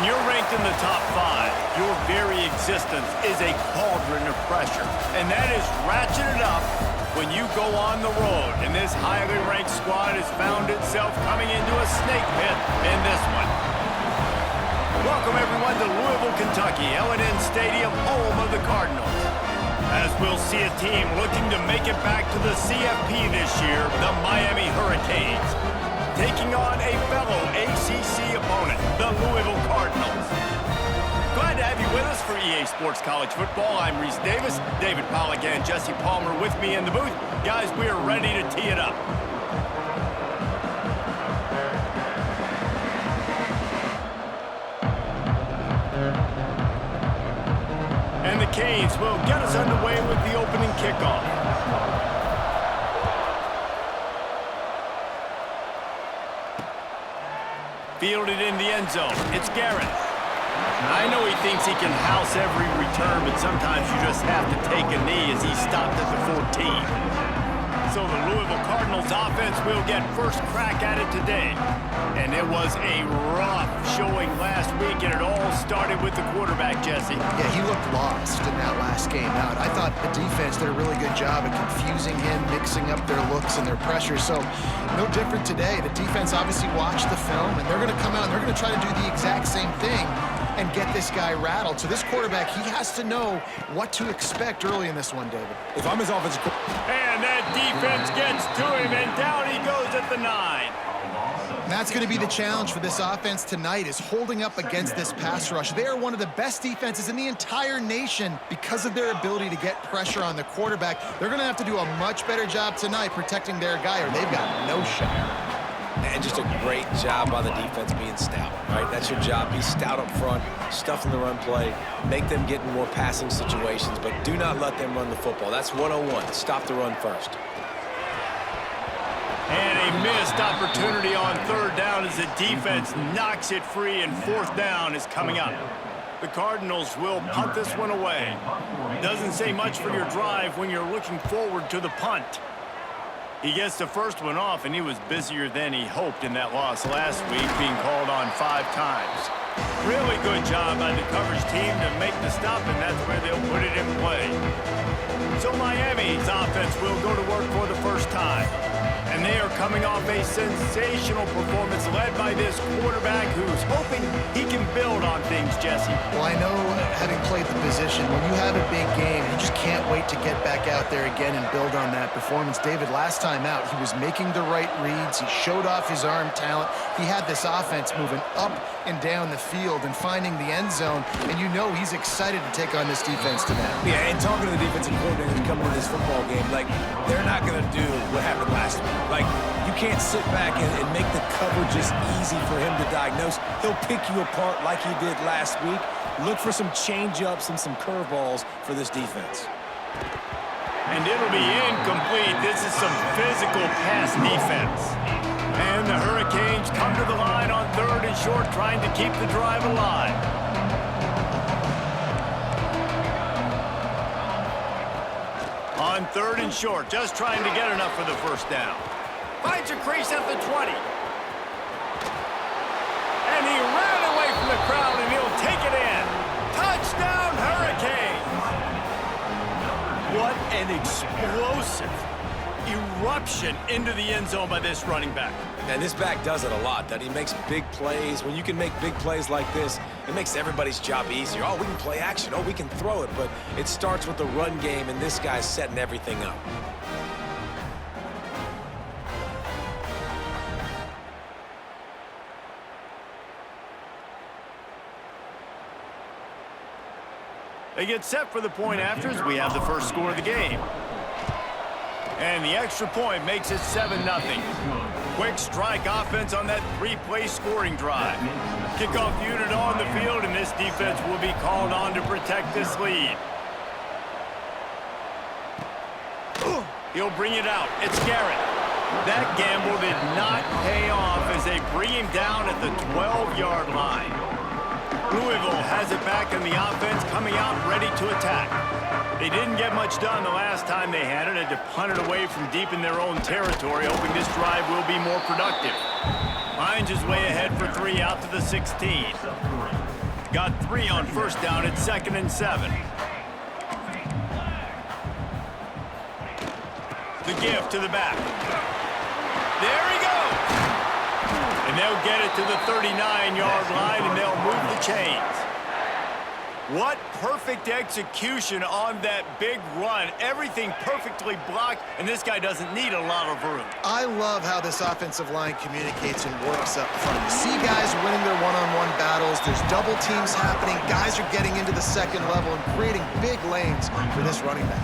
you're ranked in the top 5, your very existence is a cauldron of pressure. And that is ratcheted up when you go on the road. And this highly ranked squad has found itself coming into a snake pit in this one. Welcome, everyone, to Louisville, Kentucky, L&N Stadium, home of the Cardinals. As we'll see a team looking to make it back to the CFP this year, the Miami Hurricanes, taking on a fellow ACC opponent, the Louisville Cardinals. Glad to have you with us for EA Sports College Football. I'm Reese Davis, David Pollack and Jesse Palmer with me in the booth. Guys, we are ready to tee it up. And the Canes will get us underway with the opening kickoff. Fielded in the end zone. It's Garrett. I know he thinks he can house every return, but sometimes you just have to take a knee as he stopped at the 14. So the Louisville Cardinals offense will get first crack at it today. And it was a rough showing last week, and it all started with the quarterback, Jesse. Yeah, he looked lost in that last game out. I thought the defense did a really good job of confusing him, mixing up their looks and their pressure. So no different today. The defense obviously watched the film, and they're going to come out and they're going to try to do the exact same thing and get this guy rattled. So this quarterback, he has to know what to expect early in this one, David. If I'm his offensive and that defense gets to him, and down he goes at the 9. And that's going to be the challenge for this offense tonight, is holding up against this pass rush. They are one of the best defenses in the entire nation because of their ability to get pressure on the quarterback. They're going to have to do a much better job tonight protecting their guy, or they've got no shot. And just a great job by the defense being stout, right? That's your job. Be stout up front, stuff in the run play, make them get in more passing situations, but do not let them run the football. That's 101. Stop the run first. And a missed opportunity on third down as the defense knocks it free, and fourth down is coming up. The Cardinals will punt this one away. Doesn't say much for your drive when you're looking forward to the punt. He gets the first one off, and he was busier than he hoped in that loss last week, being called on 5 times. Really good job by the coverage team to make the stop, and that's where they'll put it in play. So Miami's offense will go to work for the first time. And they are coming off a sensational performance led by this quarterback who's hoping he can build on things, Jesse. Well, I know, having played the position, when you have a big game, you just can't wait to get back out there again and build on that performance. David, last time out, he was making the right reads. He showed off his arm talent. He had this offense moving up and down the field and finding the end zone. And you know he's excited to take on this defense tonight. Yeah, and talking to the defensive coordinator coming to this football game, like, they're not going to do what happened last week. Like, you can't sit back and make the coverage just easy for him to diagnose. He'll pick you apart like he did last week. Look for some change-ups and some curveballs for this defense. And it'll be incomplete. This is some physical pass defense. And the Hurricanes come to the line on third and short, trying to keep the drive alive. On third and short, just trying to get enough for the first down. Finds a crease at the 20. And he ran away from the crowd, and he'll take it in. Touchdown, Hurricanes! What an explosive eruption into the end zone by this running back. And this back does it a lot, that he makes big plays. When you can make big plays like this, it makes everybody's job easier. Oh, we can play action. Oh, we can throw it. But it starts with the run game, and this guy's setting everything up. They get set for the point after as we have the first score of the game. And the extra point makes it 7-0. Quick strike offense on that 3-play scoring drive. Kickoff unit on the field, and this defense will be called on to protect this lead. He'll bring it out. It's Garrett. That gamble did not pay off as they bring him down at the 12-yard line. Louisville has it back in the offense, coming out ready to attack. They didn't get much done the last time they had it, had to punt it away from deep in their own territory, hoping this drive will be more productive. Finds his way ahead for 3 out to the 16. Got 3 on first down at 2nd and 7. The give to the back. There he goes. And they'll get it to the 39-yard line, and they'll move the chains. What perfect execution on that big run. Everything perfectly blocked, and this guy doesn't need a lot of room. I love how this offensive line communicates and works up front. You see guys winning their one-on-one battles. There's double teams happening. Guys are getting into the second level and creating big lanes for this running back.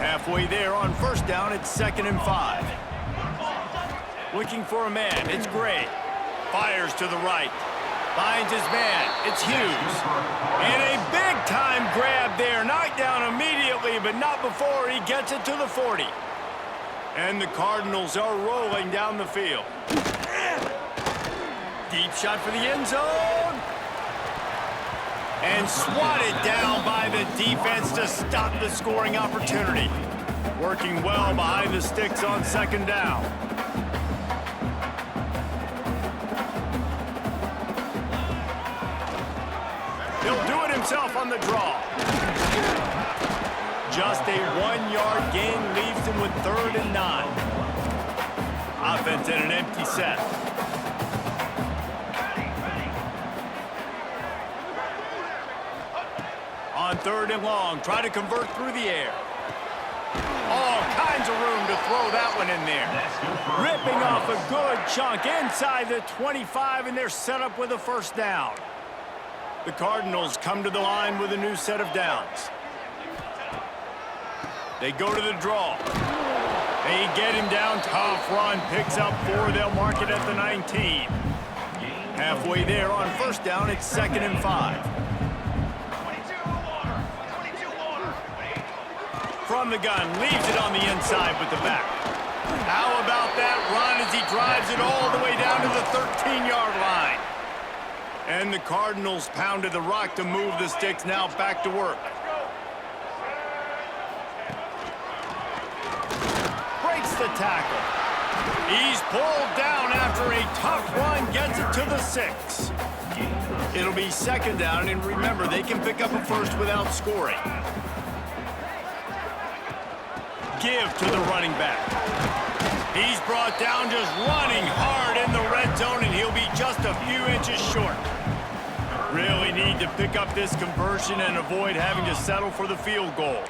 Halfway there on first down, it's 2nd and 5. Looking for a man, it's Gray. Fires to the right. Finds his man, it's Hughes. And a big-time grab there. Knocked down immediately, but not before he gets it to the 40. And the Cardinals are rolling down the field. Deep shot for the end zone. And swatted down by the defense to stop the scoring opportunity. Working well behind the sticks on 2nd down. He'll do it himself on the draw. Just a 1-yard gain leaves him with 3rd and 9. Offense in an empty set. On 3rd and long, try to convert through the air. All kinds of room to throw that one in there. Ripping off a good chunk inside the 25, and they're set up with a 1st down. The Cardinals come to the line with a new set of downs. They go to the draw. They get him down. Tough run. Picks up 4. They'll mark it at the 19. Halfway there on first down, it's 2nd and 5. From the gun, leaves it on the inside with the back. How about that run as he drives it all the way down to the 13-yard line? And the Cardinals pounded the rock to move the sticks, now back to work. Breaks the tackle. He's pulled down after a tough run, gets it to the 6. It'll be 2nd down, and remember, they can pick up a 1st without scoring. Give to the running back. He's brought down just running hard in the red zone, and he'll be just a few inches short. Really need to pick up this conversion and avoid having to settle for the field goal.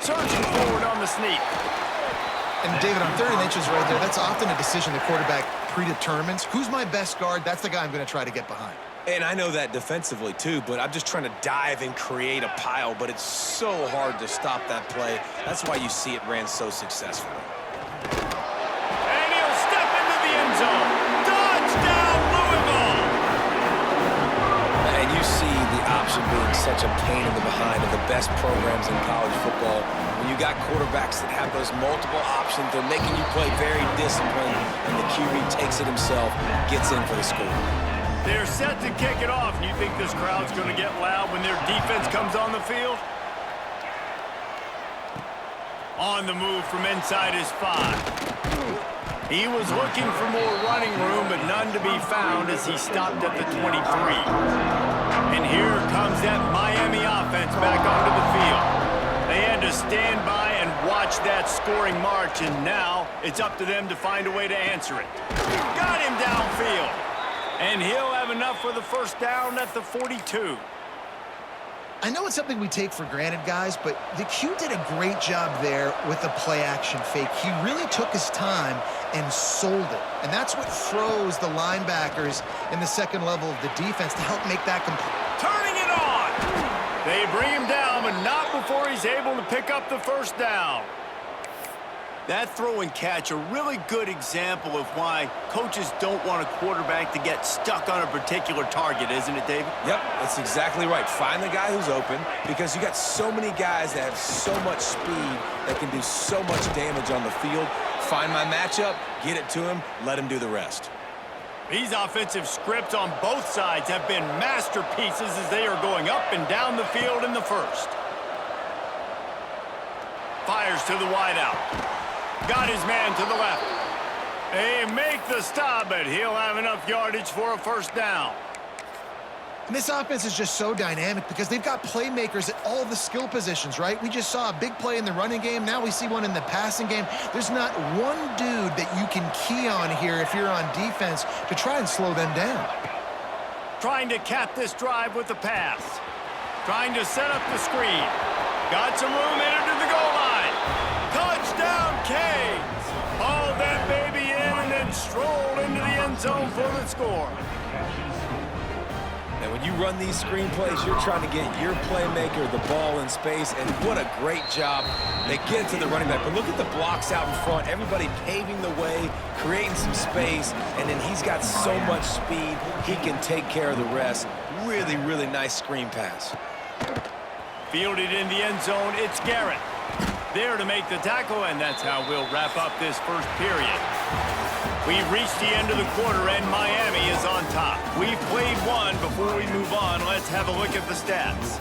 Surging forward on the sneak. And David, on 3rd and inches right there, that's often a decision the quarterback predetermines. Who's my best guard? That's the guy I'm going to try to get behind. And I know that defensively, too, but I'm just trying to dive and create a pile, but it's so hard to stop that play. That's why you see it ran so successfully. And he'll step into the end zone. Touchdown, Louisville! And you see the option being such a pain in the behind of the best programs in college football. When you got quarterbacks that have those multiple options, they're making you play very disciplined, and the QB takes it himself, gets in for the score. They're set to kick it off. You think this crowd's going to get loud when their defense comes on the field? On the move from inside his 5. He was looking for more running room, but none to be found as he stopped at the 23. And here comes that Miami offense back onto the field. They had to stand by and watch that scoring march, and now it's up to them to find a way to answer it. Got him downfield. And he'll have enough for the 1st down at the 42. I know it's something we take for granted, guys, but the Q did a great job there with the play-action fake. He really took his time and sold it. And that's what froze the linebackers in the second level of the defense to help make that complete. Turning it on! They bring him down, but not before he's able to pick up the 1st down. That throw and catch, a really good example of why coaches don't want a quarterback to get stuck on a particular target, isn't it, David? Yep, that's exactly right. Find the guy who's open, because you got so many guys that have so much speed that can do so much damage on the field. Find my matchup, get it to him, let him do the rest. These offensive scripts on both sides have been masterpieces as they are going up and down the field in the 1st. Fires to the wideout. Got his man to the left. They make the stop, but he'll have enough yardage for a 1st down. And this offense is just so dynamic because they've got playmakers at all the skill positions, right? We just saw a big play in the running game. Now we see one in the passing game. There's not one dude that you can key on here if you're on defense to try and slow them down. Trying to cap this drive with the pass. Trying to set up the screen. Got some room in to the goal line. Touchdown, Canes! Hauled that baby in and then strolled into the end zone for the score. And when you run these screenplays, you're trying to get your playmaker the ball in space, and what a great job. They get it to the running back, but look at the blocks out in front. Everybody paving the way, creating some space, and then he's got so much speed, he can take care of the rest. Really, really nice screen pass. Fielded in the end zone, it's Garrett. There to make the tackle, and that's how we'll wrap up this first period. We've reached the end of the quarter, and Miami is on top. We've played one. Before we move on, let's have a look at the stats.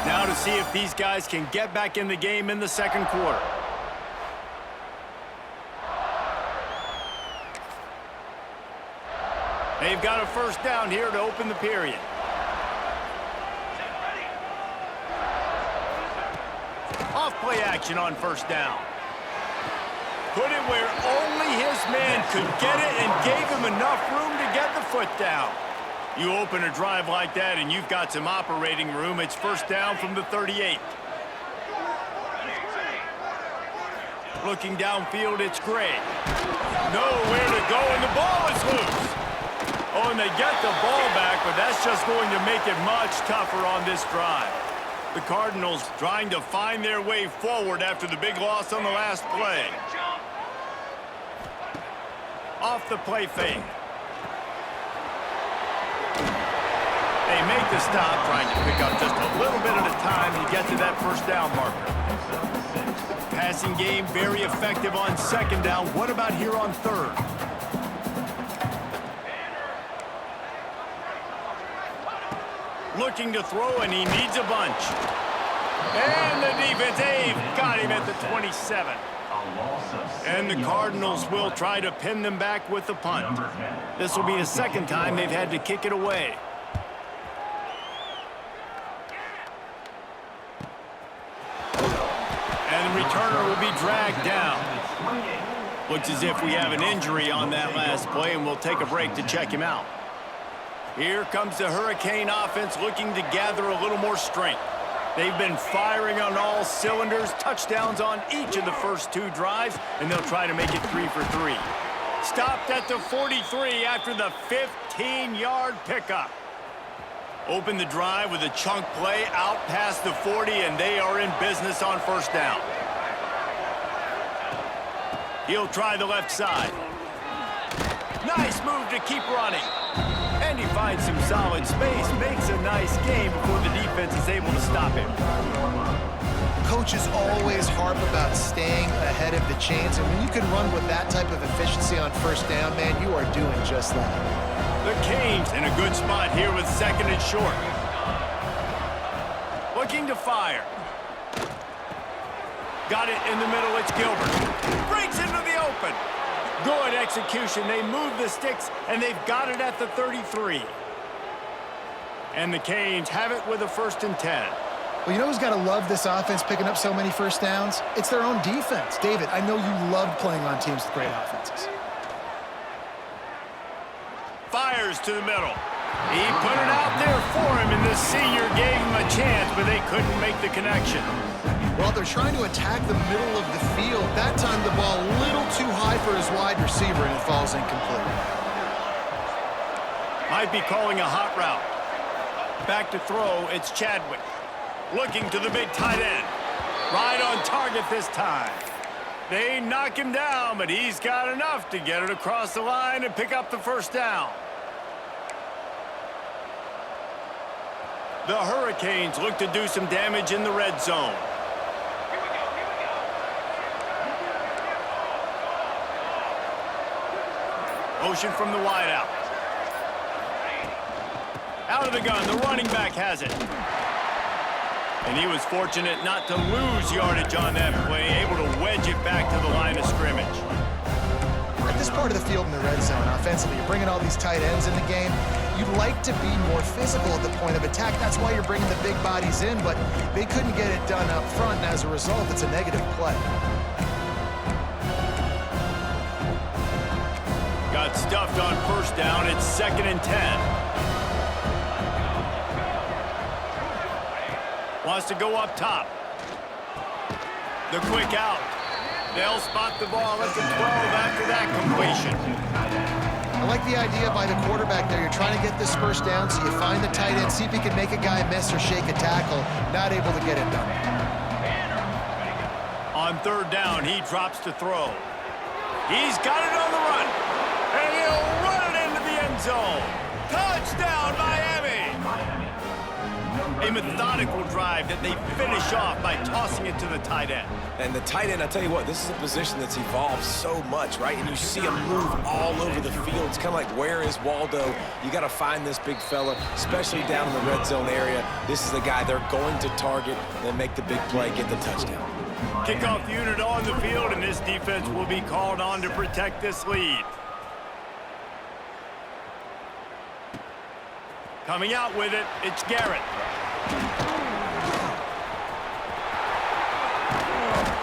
Now to see if these guys can get back in the game in the second quarter. They've got a first down here to open the period. Off-play action on first down. Put it where only his man could get it and gave him enough room to get the foot down. You open a drive like that and you've got some operating room. It's first down from the 38. Looking downfield, it's Gray. Nowhere to go, and the ball is loose. Oh, and they get the ball back, but that's just going to make it much tougher on this drive. The Cardinals trying to find their way forward after the big loss on the last play. Off the play fake. They make the stop, trying to pick up just a little bit at a time to get to that first down marker. Passing game very effective on second down. What about here on third? Looking to throw, and he needs a bunch. And the defense, they've got him at the 27. And the Cardinals will try to pin them back with the punt. This will be the second time they've had to kick it away. And the returner will be dragged down. Looks as if we have an injury on that last play, and we'll take a break to check him out. Here comes the Hurricane offense looking to gather a little more strength. They've been firing on all cylinders, touchdowns on each of the first two drives, and they'll try to make it 3 for 3. Stopped at the 43 after the 15-yard pickup. Open the drive with a chunk play out past the 40, and they are in business on first down. He'll try the left side. Nice move to keep running. And he finds some solid space, makes a nice game before the defense is able to stop him. Coaches always harp about staying ahead of the chains, and when you can run with that type of efficiency on first down, man, you are doing just that. The Canes in a good spot here with second and short. Looking to fire. Got it in the middle, it's Gilbert. Breaks into the open. Good execution. They move the sticks, and they've got it at the 33. And the Canes have it with a 1st and 10. Well, you know who's got to love this offense picking up so many first downs? It's their own defense. David, I know you love playing on teams with great offenses. Fires to the middle. He put it out there for him, and the senior gave him a chance, but they couldn't make the connection. Well, they're trying to attack the middle of the field. That time the ball a little too high for his wide receiver, and it falls incomplete. Might be calling a hot route. Back to throw, it's Chadwick. Looking to the big tight end. Right on target this time. They knock him down, but he's got enough to get it across the line and pick up the first down. The Hurricanes look to do some damage in the red zone. Motion from the wideout. Out of the gun, the running back has it. And he was fortunate not to lose yardage on that play, able to wedge it back to the line of scrimmage. At this part of the field in the red zone, offensively, you're bringing all these tight ends in the game. You'd like to be more physical at the point of attack. That's why you're bringing the big bodies in, but they couldn't get it done up front, and as a result, it's a negative play. Got stuffed on first down. It's 2nd and 10. Wants to go up top. The quick out. They'll spot the ball at the 12 after that completion. I like the idea by the quarterback there. You're trying to get this first down, so you find the tight end, see if he can make a guy miss or shake a tackle. Not able to get it done. On 3rd down, he drops to throw. He's got it on the run. And he'll run it into the end zone. Touchdown, Miami! A methodical drive that they finish off by tossing it to the tight end. And the tight end, I tell you what, this is a position that's evolved so much, right? And you see him move all over the field. It's kind of like, where is Waldo? You got to find this big fella, especially down in the red zone area. This is the guy they're going to target, then make the big play, get the touchdown. Kickoff unit on the field, and this defense will be called on to protect this lead. Coming out with it, it's Garrett.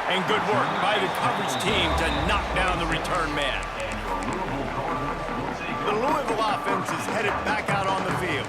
And good work by the coverage team to knock down the return man. The Louisville offense is headed back out on the field.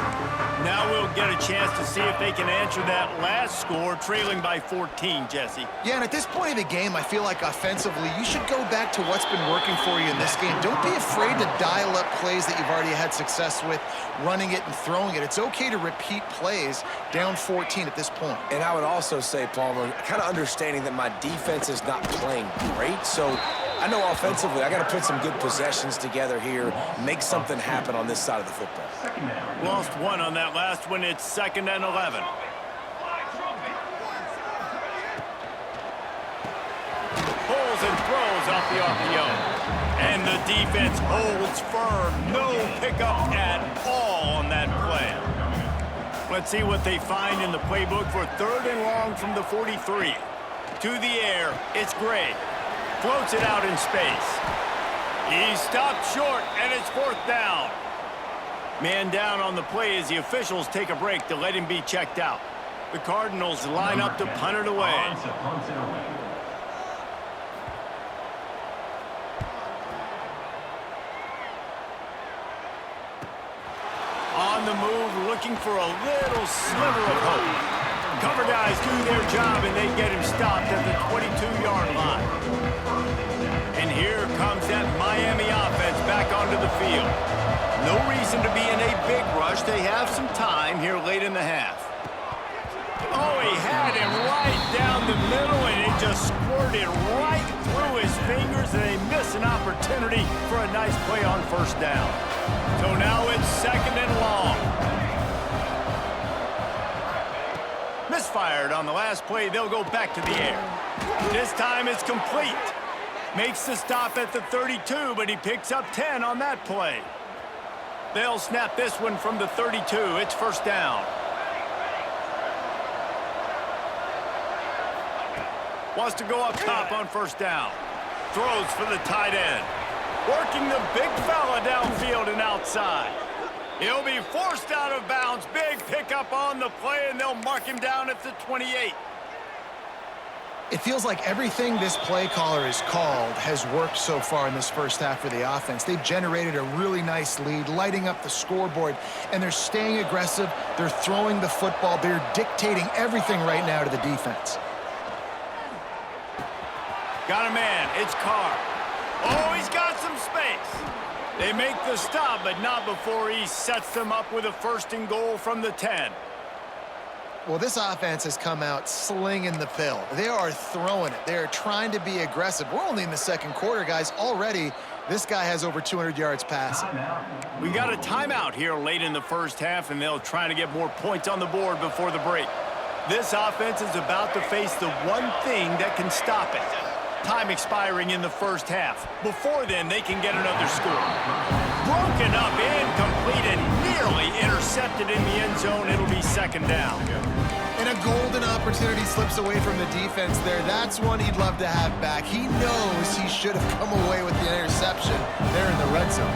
Now we'll get a chance to see if they can answer that last score, trailing by 14, Jesse. Yeah, and at this point of the game, I feel like offensively, you should go back to what's been working for you in this game. Don't be afraid to dial up plays that you've already had success with, running it and throwing it. It's okay to repeat plays down 14 at this point. And I would also say, Palmer, kind of understanding that my defense is not playing great, so I know offensively I got to put some good possessions together here, make something happen on this side of the football. Lost one on that last one. It's 2nd and 11. Pulls and throws off the RPO. And the defense holds firm. No pickup at all on that play. Let's see what they find in the playbook for 3rd and long from the 43. To the air, it's Gray. Floats it out in space. He stopped short, and it's 4th down. Man down on the play as the officials take a break to let him be checked out. The Cardinals line up to punt it away. On the move, looking for a little sliver of hope. Cover guys do their job, and they get him stopped at the 22-yard line. And here comes that Miami offense back onto the field. No reason to be in a big rush. They have some time here late in the half. Oh, he had him right down the middle, and it just squirted right through his fingers, and they miss an opportunity for a nice play on 1st down. So now it's 2nd and long. Misfired on the last play. They'll go back to the air. This time it's complete. Makes the stop at the 32, but he picks up 10 on that play. They'll snap this one from the 32. It's 1st down. Wants to go up top on 1st down. Throws for the tight end. Working the big fella downfield and outside. He'll be forced out of bounds. Big pickup on the play, and they'll mark him down at the 28. It feels like everything this play caller has called has worked so far in this first half for the offense. They've generated a really nice lead, lighting up the scoreboard, and they're staying aggressive. They're throwing the football. They're dictating everything right now to the defense. Got a man. It's Carr. Oh, he's got some space. They make the stop, but not before he sets them up with a 1st and goal from the 10. Well, this offense has come out slinging the pill. They are throwing it. They are trying to be aggressive. We're only in the 2nd quarter, guys. Already, this guy has over 200 yards passing. We got a timeout here late in the first half, and they'll try to get more points on the board before the break. This offense is about to face the one thing that can stop it. Time expiring in the first half. Before then, they can get another score. Broken up, incomplete, and nearly intercepted in the end zone. It'll be 2nd down. And a golden opportunity slips away from the defense there. That's one he'd love to have back. He knows he should have come away with the interception there in the red zone.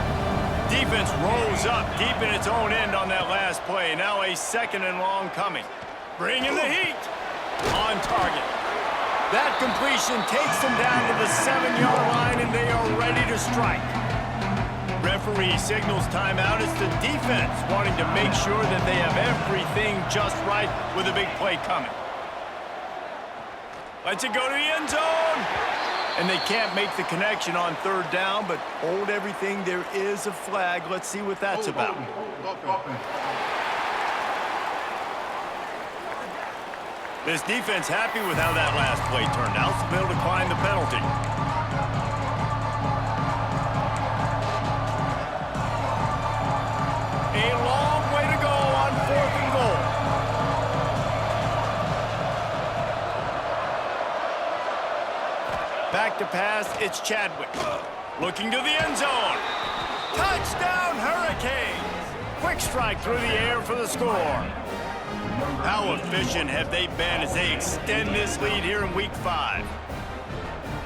Defense rolls up deep in its own end on that last play. Now a 2nd and long coming. Bringing the heat. On target. That completion takes them down to the 7-yard line, and they are ready to strike. Referee signals timeout. It's the defense wanting to make sure that they have everything just right with a big play coming. Lets it go to the end zone. And they can't make the connection on 3rd down, but hold everything. There is a flag. Let's see what that's about. This defense happy with how that last play turned out, so they'll decline the penalty. A long way to go on 4th and goal. Back to pass, it's Chadwick. Looking to the end zone. Touchdown, Hurricanes! Quick strike through the air for the score. How efficient have they been as they extend this lead here in Week 5?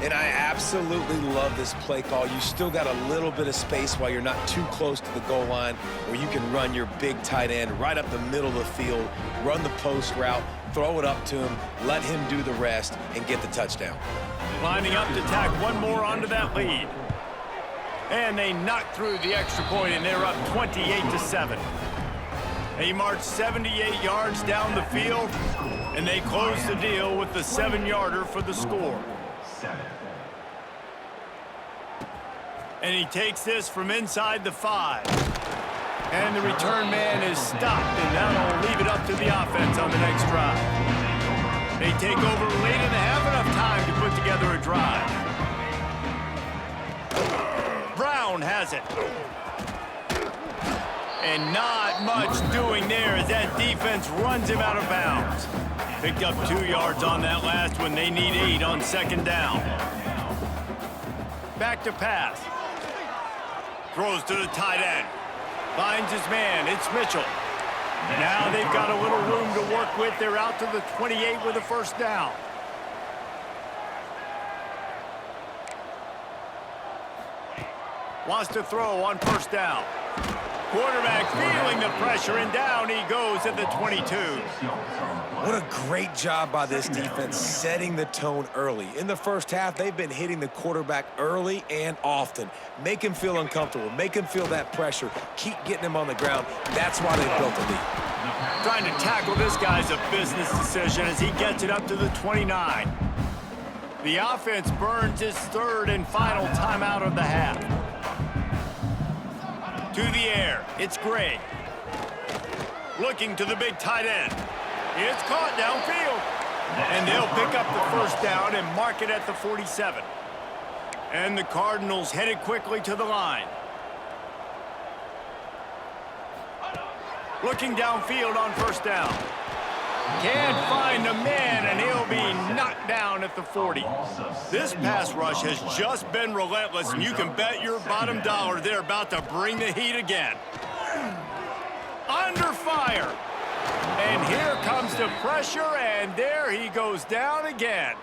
And I absolutely love this play call. You still got a little bit of space while you're not too close to the goal line, where you can run your big tight end right up the middle of the field, run the post route, throw it up to him, let him do the rest, and get the touchdown. Lining up to tack one more onto that lead. And they knock through the extra point, and they're up 28-7. They march 78 yards down the field, and they close the deal with the 7-yarder for the score. And he takes this from inside the 5. And the return man is stopped, and that'll leave it up to the offense on the next drive. They take over late and have enough time to put together a drive. Brown has it. And not much doing there as that defense runs him out of bounds. Picked up 2 yards on that last one. They need 8 on 2nd down. Back to pass. Throws to the tight end. Finds his man. It's Mitchell. Now they've got a little room to work with. They're out to the 28 with a 1st down. Wants to throw on 1st down. Quarterback feeling the pressure, and down he goes at the 22. What a great job by this defense setting the tone early. In the first half, they've been hitting the quarterback early and often. Make him feel uncomfortable. Make him feel that pressure. Keep getting him on the ground. That's why they built a lead. Trying to tackle this guy's a business decision as he gets it up to the 29. The offense burns his 3rd and final timeout of the half. To the air, it's Gray. Looking to the big tight end. It's caught downfield. And they'll pick up the 1st down and mark it at the 47. And the Cardinals headed quickly to the line. Looking downfield on 1st down. Can't find the man, and he'll be knocked down at the 40. This pass rush has just been relentless, and you can bet your bottom dollar they're about to bring the heat again. Under fire. And here comes the pressure, and there he goes down again.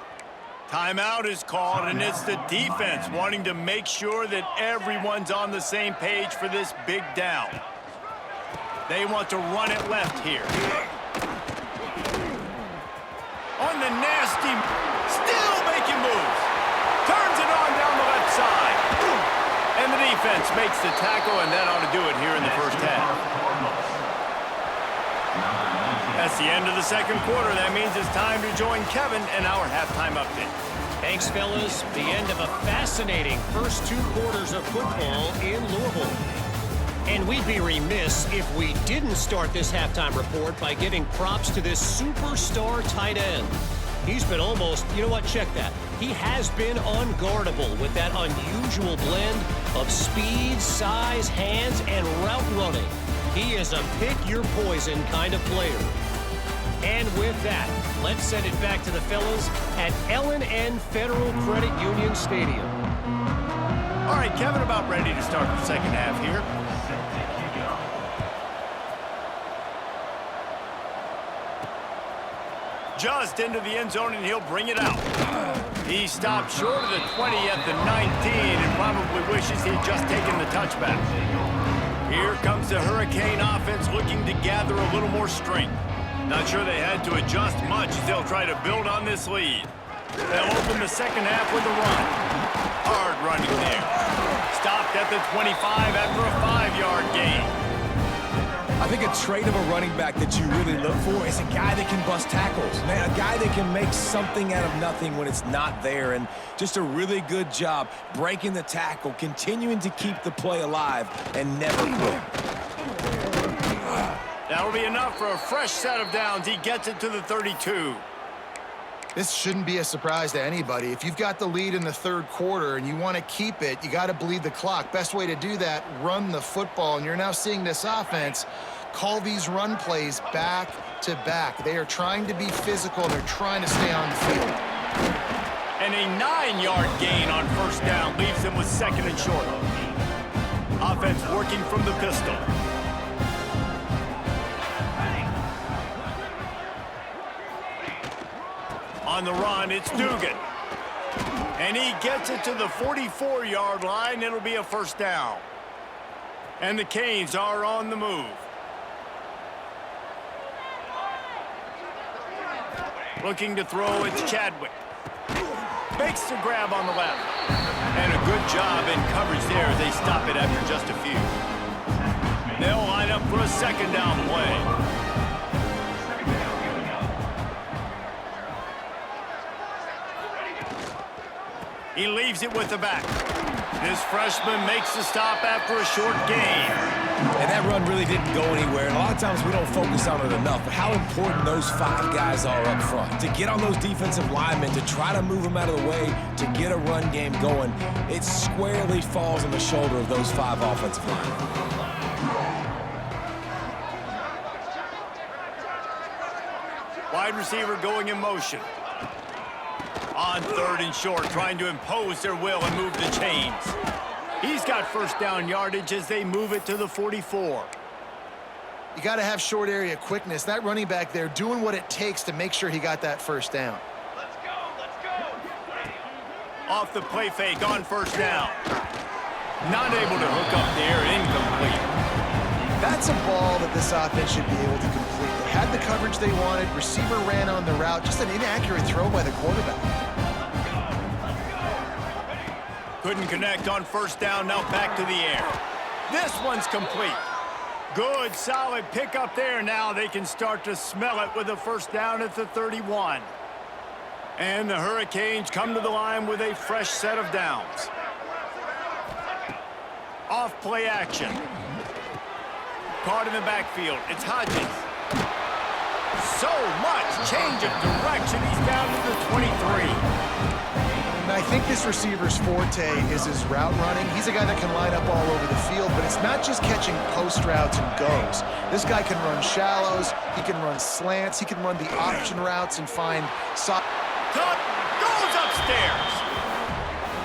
Timeout is called, and it's the defense wanting to make sure that everyone's on the same page for this big down. They want to run it left here. On the nasty, still making moves. Turns it on down the left side. And the defense makes the tackle, and that ought to do it here in the 1st half. That's the end of the 2nd quarter. That means it's time to join Kevin in our halftime update. Thanks, fellas. The end of a fascinating first 2 quarters of football in Louisville. And we'd be remiss if we didn't start this halftime report by giving props to this superstar tight end. He's been almost, you know what, check that. He has been unguardable with that unusual blend of speed, size, hands, and route running. He is a pick-your-poison kind of player. And with that, let's send it back to the fellas at L&N Federal Credit Union Stadium. All right, Kevin, about ready to start the 2nd half here. Just into the end zone, and he'll bring it out. He stopped short of the 20 at the 19 and probably wishes he had just taken the touchback. Here comes the Hurricane offense looking to gather a little more strength. Not sure they had to adjust much as they'll try to build on this lead. They'll open the second half with a run. Hard running there. Stopped at the 25 after a 5-yard gain. I think a trait of a running back that you really look for is a guy that can bust tackles. Man, a guy that can make something out of nothing when it's not there. And just a really good job breaking the tackle, continuing to keep the play alive, and never quit. That'll be enough for a fresh set of downs. He gets it to the 32. This shouldn't be a surprise to anybody. If you've got the lead in the third quarter and you want to keep it, you got to bleed the clock. Best way to do that, run the football. And you're now seeing this offense call these run plays back to back. They are trying to be physical, and they're trying to stay on the field. And a 9-yard gain on first down leaves them with second and short. Offense working from the pistol. On the run, it's Dugan. And he gets it to the 44-yard line. It'll be a first down. And the Canes are on the move. Looking to throw, it's Chadwick. Makes the grab on the left. And a good job in coverage there as they stop it after just a few. They'll line up for a second down play. He leaves it with the back. This freshman makes the stop after a short gain. And that run really didn't go anywhere. And a lot of times we don't focus on it enough, but how important those 5 guys are up front. To get on those defensive linemen, to try to move them out of the way, to get a run game going, it squarely falls on the shoulder of those 5 offensive linemen. Wide receiver going in motion. On third and short, trying to impose their will and move the chains. He's got first down yardage as they move it to the 44. You got to have short area quickness. That running back there doing what it takes to make sure he got that first down. Let's go. Off the play fake on first down. Not able to hook up there, incomplete. That's a ball that this offense should be able to complete. They had the coverage they wanted. Receiver ran on the route. Just an inaccurate throw by the quarterback. Couldn't connect on first down, now back to the air. This one's complete. Good, solid pickup there. Now they can start to smell it with a first down at the 31. And the Hurricanes come to the line with a fresh set of downs. Off play action. Caught in the backfield. It's Hodges. So much change of direction. He's down to the 23. And I think this receiver's forte is his route running. He's a guy that can line up all over the field, but it's not just catching post routes and goes. This guy can run shallows, he can run slants, he can run the option routes and find... Cut, goes upstairs.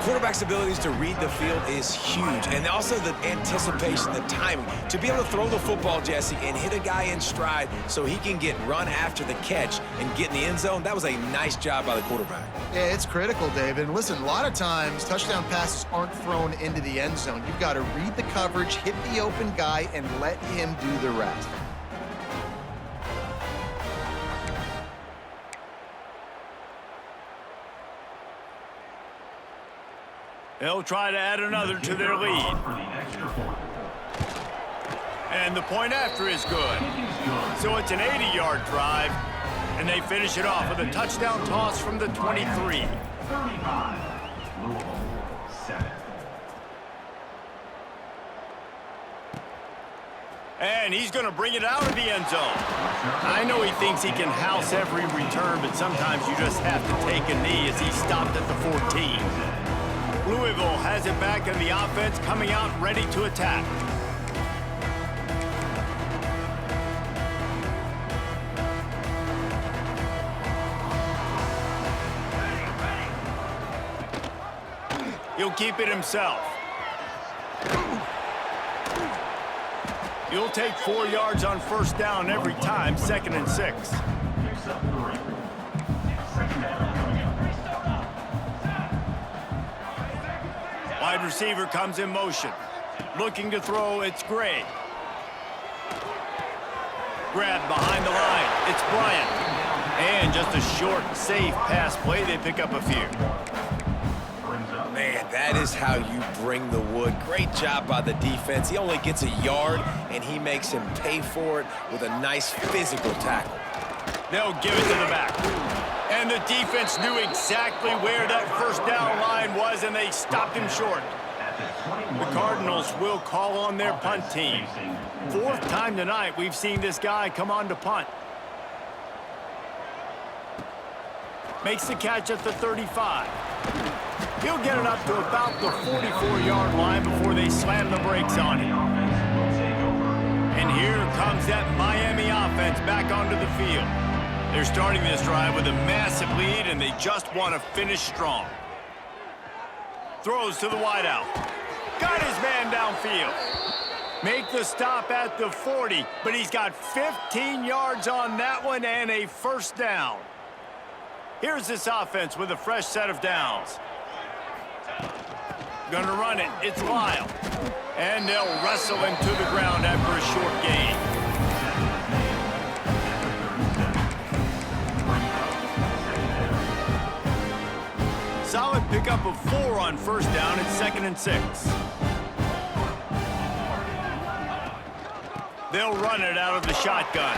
Quarterback's abilities to read the field is huge, and also the anticipation, the timing. To be able to throw the football, Jesse, and hit a guy in stride so he can get run after the catch and get in the end zone, that was a nice job by the quarterback. Yeah, it's critical, David. And listen, a lot of times touchdown passes aren't thrown into the end zone. You've got to read the coverage, hit the open guy, and let him do the rest. They'll try to add another to their lead. And the point after is good. So it's an 80-yard drive, and they finish it off with a touchdown toss from the 23. 35, Louisville, 7. And he's going to bring it out of the end zone. I know he thinks he can house every return, but sometimes you just have to take a knee as he stopped at the 14. Louisville has it back in the offense, coming out ready to attack. He'll keep it himself. He'll take 4 yards on first down every time, 2nd and 6. Wide receiver comes in motion. Looking to throw, it's Gray. Grab behind the line, it's Bryant. And just a short, safe pass play, they pick up a few. Man, that is how you bring the wood. Great job by the defense. He only gets a yard, and he makes him pay for it with a nice physical tackle. They'll give it to the back. And the defense knew exactly where that first down line was, and they stopped him short. The Cardinals will call on their punt team. Fourth time tonight we've seen this guy come on to punt. Makes the catch at the 35. He'll get it up to about the 44-yard line before they slam the brakes on him. And here comes that Miami offense back onto the field. They're starting this drive with a massive lead, and they just want to finish strong. Throws to the wideout. Got his man downfield. Make the stop at the 40, but he's got 15 yards on that one and a first down. Here's this offense with a fresh set of downs. Gonna run it. It's Lyle. And they'll wrestle him to the ground after a short gain. Solid pickup of 4 on first down. It's 2nd and 6. They'll run it out of the shotgun.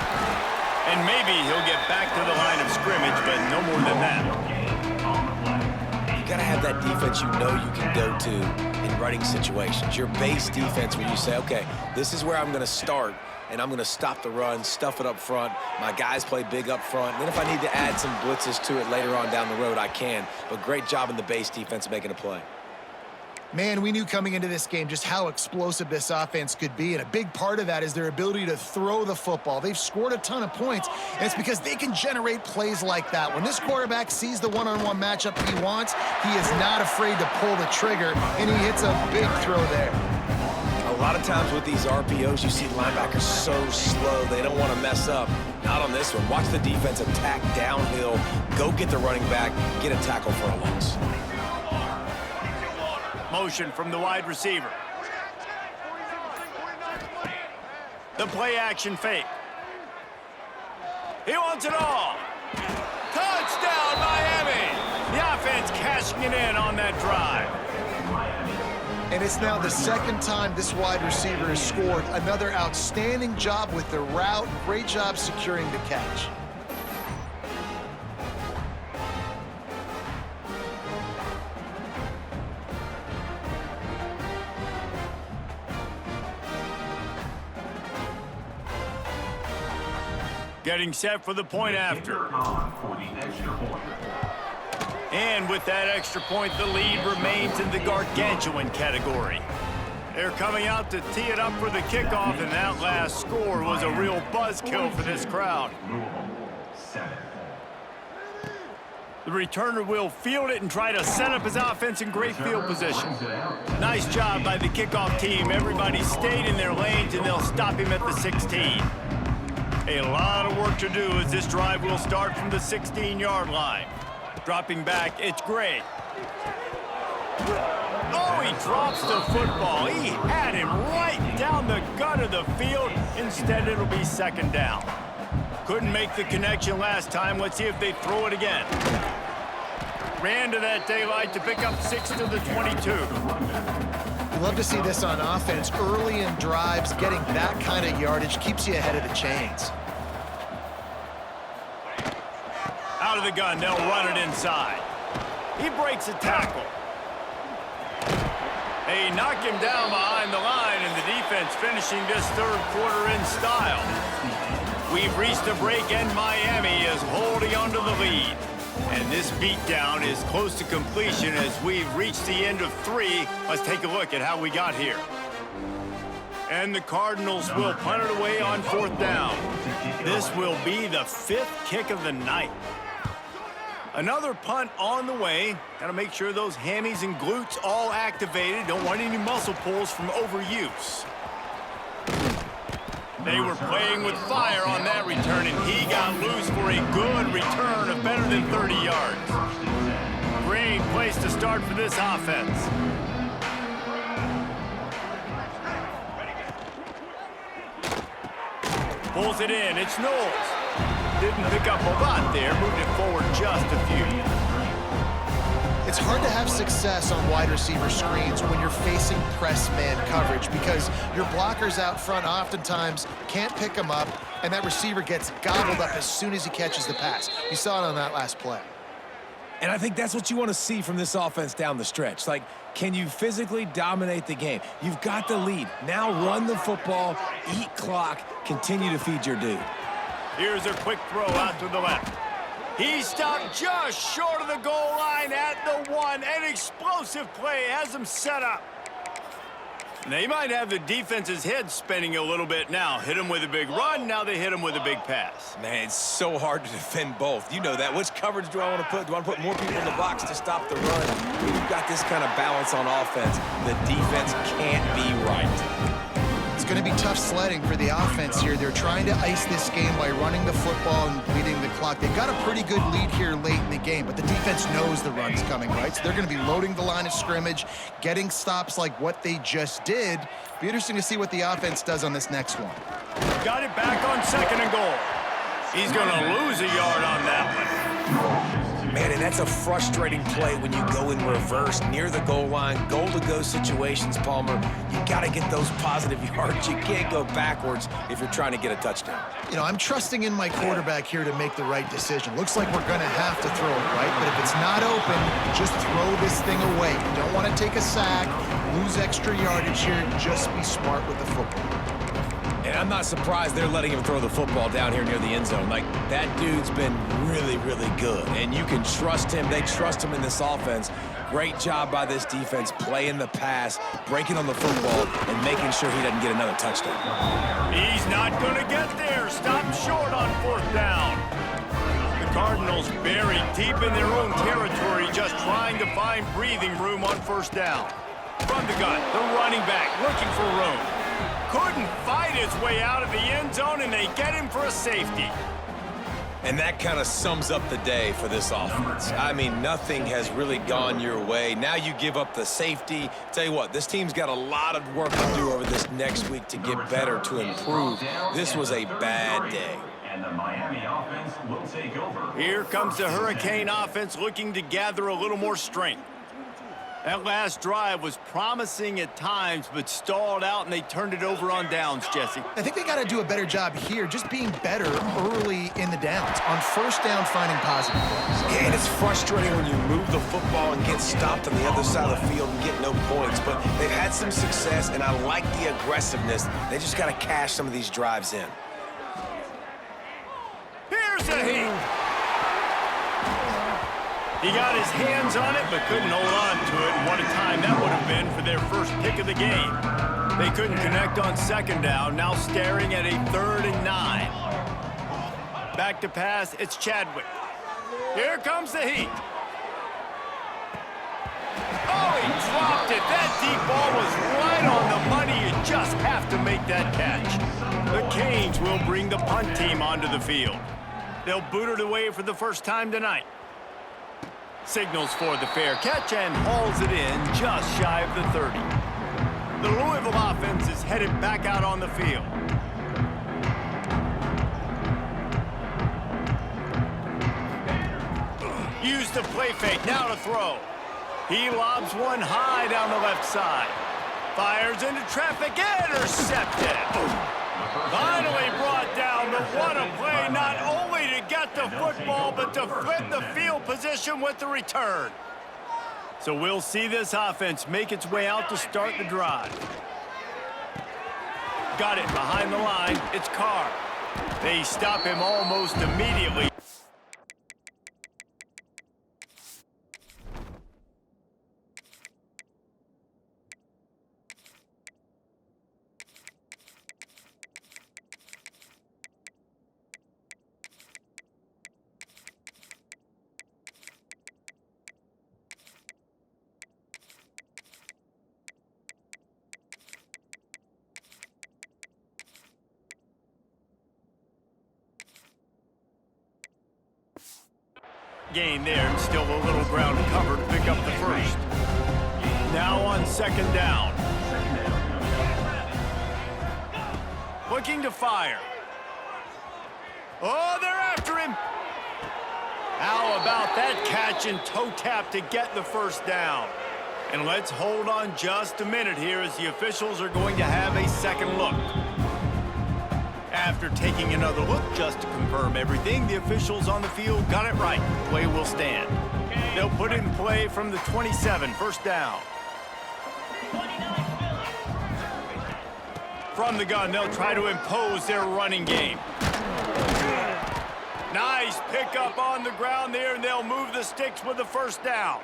And maybe he'll get back to the line of scrimmage, but no more than that. You got to have that defense you know you can go to in running situations. Your base defense where you say, okay, this is where I'm going to start, and I'm going to stop the run, stuff it up front. My guys play big up front. And then if I need to add some blitzes to it later on down the road, I can. But great job in the base defense making a play. Man, we knew coming into this game just how explosive this offense could be, and a big part of that is their ability to throw the football. They've scored a ton of points, and it's because they can generate plays like that. When this quarterback sees the one-on-one matchup he wants, he is not afraid to pull the trigger, and he hits a big throw there. A lot of times with these RPOs, you see linebackers so slow, they don't want to mess up. Not on this one. Watch the defense attack downhill, go get the running back, get a tackle for a loss. Motion from the wide receiver. The play action fake. He wants it all. Touchdown, Miami! The offense cashing it in on that drive. And it's now the second time this wide receiver has scored. Another outstanding job with the route. Great job securing the catch. Getting set for the point after. And with that extra point, the lead remains in the gargantuan category. They're coming out to tee it up for the kickoff, and that last score was a real buzzkill for this crowd. The returner will field it and try to set up his offense in great field position. Nice job by the kickoff team. Everybody stayed in their lanes, and they'll stop him at the 16. A lot of work to do as this drive will start from the 16-yard line. Dropping back, it's Gray. Oh, he drops the football. He had him right down the gut of the field. Instead, it'll be 2nd down. Couldn't make the connection last time. Let's see if they throw it again. Ran to that daylight to pick up 6 to the 22. You love to see this on offense. Early in drives, getting that kind of yardage keeps you ahead of the chains. Out of the gun, they'll run it inside. He breaks a tackle. They knock him down behind the line, and the defense finishing this third quarter in style. We've reached a break, and Miami is holding onto the lead. And this beatdown is close to completion as we've reached the end of 3. Let's take a look at how we got here. And the Cardinals will punt it away on 4th down. This will be the 5th kick of the night. Another punt on the way. Got to make sure those hammies and glutes all activated. Don't want any muscle pulls from overuse. They were playing with fire on that return, and he got loose for a good return of better than 30 yards. Great place to start for this offense. Pulls it in. It's Knowles. Didn't pick up a lot there. Moved it forward just a few. It's hard to have success on wide receiver screens when you're facing press man coverage because your blockers out front oftentimes can't pick them up, and that receiver gets gobbled up as soon as he catches the pass. You saw it on that last play. And I think that's what you want to see from this offense down the stretch. Like, can you physically dominate the game? You've got the lead. Now run the football, eat clock, continue to feed your dude. Here's a quick throw out to the left. He stopped just short of the goal line at the 1. An explosive play has him set up. They might have the defense's head spinning a little bit now. Hit him with a big run, now they hit him with a big pass. Man, it's so hard to defend both. You know that. Which coverage do I want to put? Do I want to put more people in the box to stop the run? When you've got this kind of balance on offense, the defense can't be right. It's going to be tough sledding for the offense here. They're trying to ice this game by running the football and bleeding the clock. They've got a pretty good lead here late in the game, but the defense knows the run's coming, right? So they're going to be loading the line of scrimmage, getting stops like what they just did. Be interesting to see what the offense does on this next one. Got it back on 2nd and goal. He's going to lose a yard on that one. Man, and that's a frustrating play when you go in reverse near the goal line, goal-to-go situations, Palmer. You got to get those positive yards. You can't go backwards if you're trying to get a touchdown. You know, I'm trusting in my quarterback here to make the right decision. Looks like we're going to have to throw it, right? But if it's not open, just throw this thing away. You don't want to take a sack, lose extra yardage here. Just be smart with the football. And I'm not surprised they're letting him throw the football down here near the end zone. Like, that dude's been really, really good. And you can trust him. They trust him in this offense. Great job by this defense playing the pass, breaking on the football, and making sure he doesn't get another touchdown. He's not going to get there. Stop short on 4th down. The Cardinals buried deep in their own territory, just trying to find breathing room on 1st down. From the gun, the running back looking for room. Couldn't fight his way out of the end zone, and they get him for a safety. And that kind of sums up the day for this offense. I mean, nothing has really gone your way. Now you give up the safety. Tell you what, this team's got a lot of work to do over this next week to get better, to improve. This was a bad day. And the Miami offense will take over. Here comes the Hurricane offense looking to gather a little more strength. That last drive was promising at times, but stalled out, and they turned it over on downs, Jesse. I think they got to do a better job here, just being better early in the downs. On 1st down, finding positive plays. Yeah, and it's frustrating when you move the football and get stopped on the other side of the field and get no points. But they've had some success, and I like the aggressiveness. They just got to cash some of these drives in. Here's a heat. He got his hands on it, but couldn't hold on to it. And what a time that would have been for their first pick of the game. They couldn't connect on 2nd down, now staring at a 3rd and 9. Back to pass, it's Chadwick. Here comes the heat. Oh, he dropped it. That deep ball was right on the money. You just have to make that catch. The Canes will bring the punt team onto the field. They'll boot it away for the first time tonight. Signals for the fair catch and hauls it in just shy of the 30. The Louisville offense is headed back out on the field. Use the play fake, now to throw. He lobs one high down the left side. Fires into traffic, intercepted. Finally brought down, but what a play, not only to get the football, but to flip the field position with the return. So we'll see this offense make its way out to start the drive. Got it behind the line, it's Carr. They stop him almost immediately. Gain there, and still a little ground covered to pick up the first. Now on 2nd down. Looking to fire. Oh, they're after him. How about that catch and toe tap to get the first down? And let's hold on just a minute here as the officials are going to have a second look. After taking another look just to confirm everything, the officials on the field got it right. Play will stand. They'll put it in play from the 27, first down. From the gun, they'll try to impose their running game. Nice pickup on the ground there, and they'll move the sticks with the first down.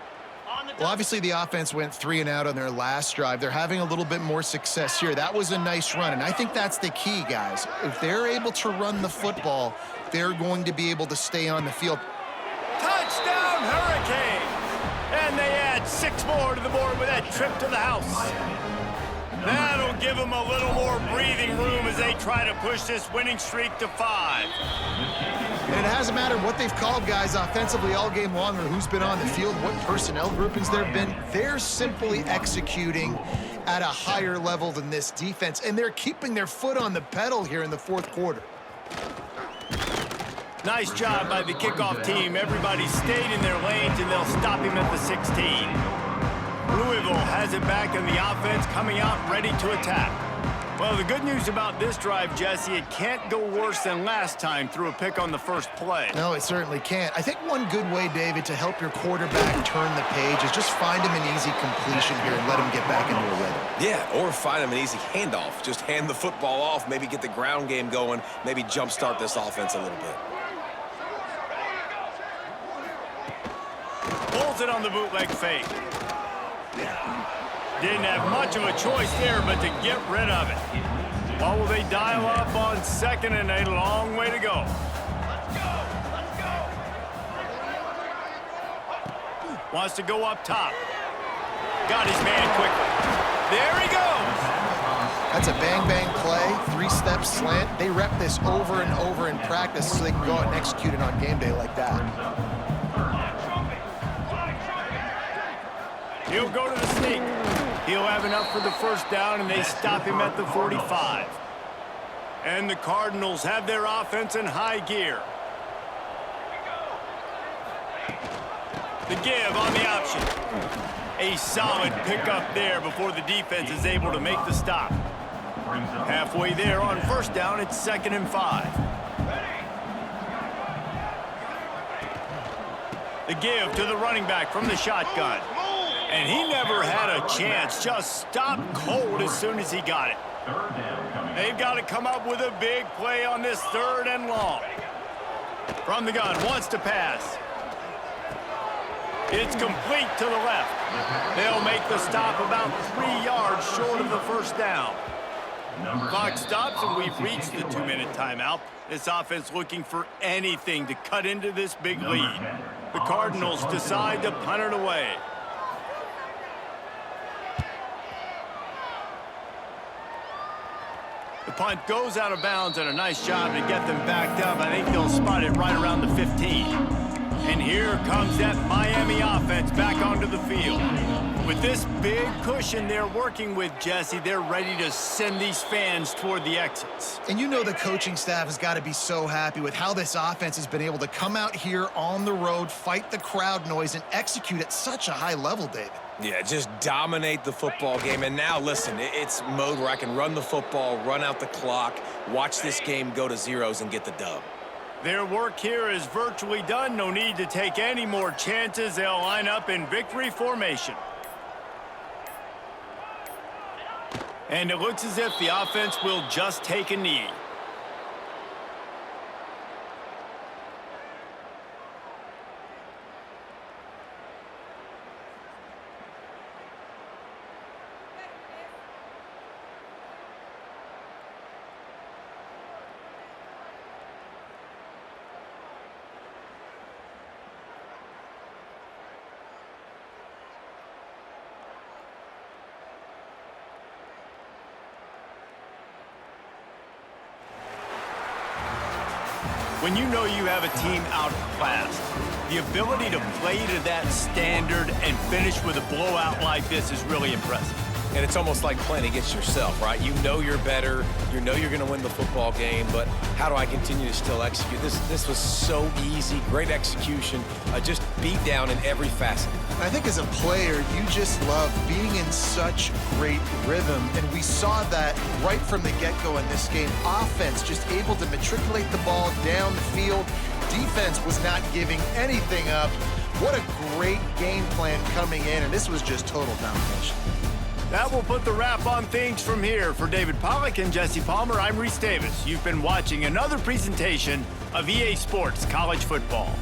Well, obviously the offense went 3 and out on their last drive. They're having a little bit more success here. That was a nice run, and I think that's the key, guys. If they're able to run the football, they're going to be able to stay on the field. Touchdown, Hurricane! And they add 6 more to the board with that trip to the house. That'll give them a little more breathing room as they try to push this winning streak to 5. And it hasn't mattered what they've called, guys, offensively all game long or who's been on the field, what personnel groupings there have been. They're simply executing at a higher level than this defense, and they're keeping their foot on the pedal here in the fourth quarter. Nice job by the kickoff team. Everybody stayed in their lanes, and they'll stop him at the 16. Louisville has it back in the offense, coming out ready to attack. Well, the good news about this drive, Jesse, it can't go worse than last time through a pick on the first play. No, it certainly can't. I think one good way, David, to help your quarterback turn the page is just find him an easy completion here and let him get back into a rhythm. Yeah, or find him an easy handoff. Just hand the football off, maybe get the ground game going, maybe jumpstart this offense a little bit. Pulls it on the bootleg fake. Didn't have much of a choice there but to get rid of it. What will they dial up on second and a long way to go? Wants to go up top. Got his man quickly. There he goes. That's a bang-bang play, 3-step slant. They rep this over and over in practice so they can go out and execute it on game day like that. He'll go to the sneak. He'll have enough for the first down, and they stop him at the 45. And the Cardinals have their offense in high gear. The give on the option. A solid pickup there before the defense is able to make the stop. Halfway there on first down, it's 2nd and 5. The give to the running back from the shotgun. And he never had a chance, just stopped cold as soon as he got it. They've got to come up with a big play on this 3rd and long. From the gun, wants to pass. It's complete to the left. They'll make the stop about 3 yards short of the first down. Clock stops, and we've reached the 2-minute timeout. This offense looking for anything to cut into this big lead. The Cardinals decide to punt it away. The punt goes out of bounds, and a nice job to get them backed up. I think they'll spot it right around the 15. And here comes that Miami offense back onto the field. With this big cushion they're working with, Jesse, they're ready to send these fans toward the exits. And you know the coaching staff has got to be so happy with how this offense has been able to come out here on the road, fight the crowd noise, and execute at such a high level, David. Yeah, just dominate the football game. And now, listen, it's mode where I can run the football, run out the clock, watch this game go to zeros and get the dub. Their work here is virtually done. No need to take any more chances. They'll line up in victory formation. And it looks as if the offense will just take a knee. When you know you have a team outclassed, the ability to play to that standard and finish with a blowout like this is really impressive. and it's almost like playing against yourself, right? You know you're better, you know you're going to win the football game, but how do I continue to still execute? This was so easy, great execution, just beat down in every facet. I think as a player, you just love being in such great rhythm, and we saw that right from the get-go in this game. Offense just able to matriculate the ball down the field. Defense was not giving anything up. What a great game plan coming in, and this was just total domination. That will put the wrap on things from here. For David Pollack and Jesse Palmer, I'm Reese Davis. You've been watching another presentation of EA Sports College Football.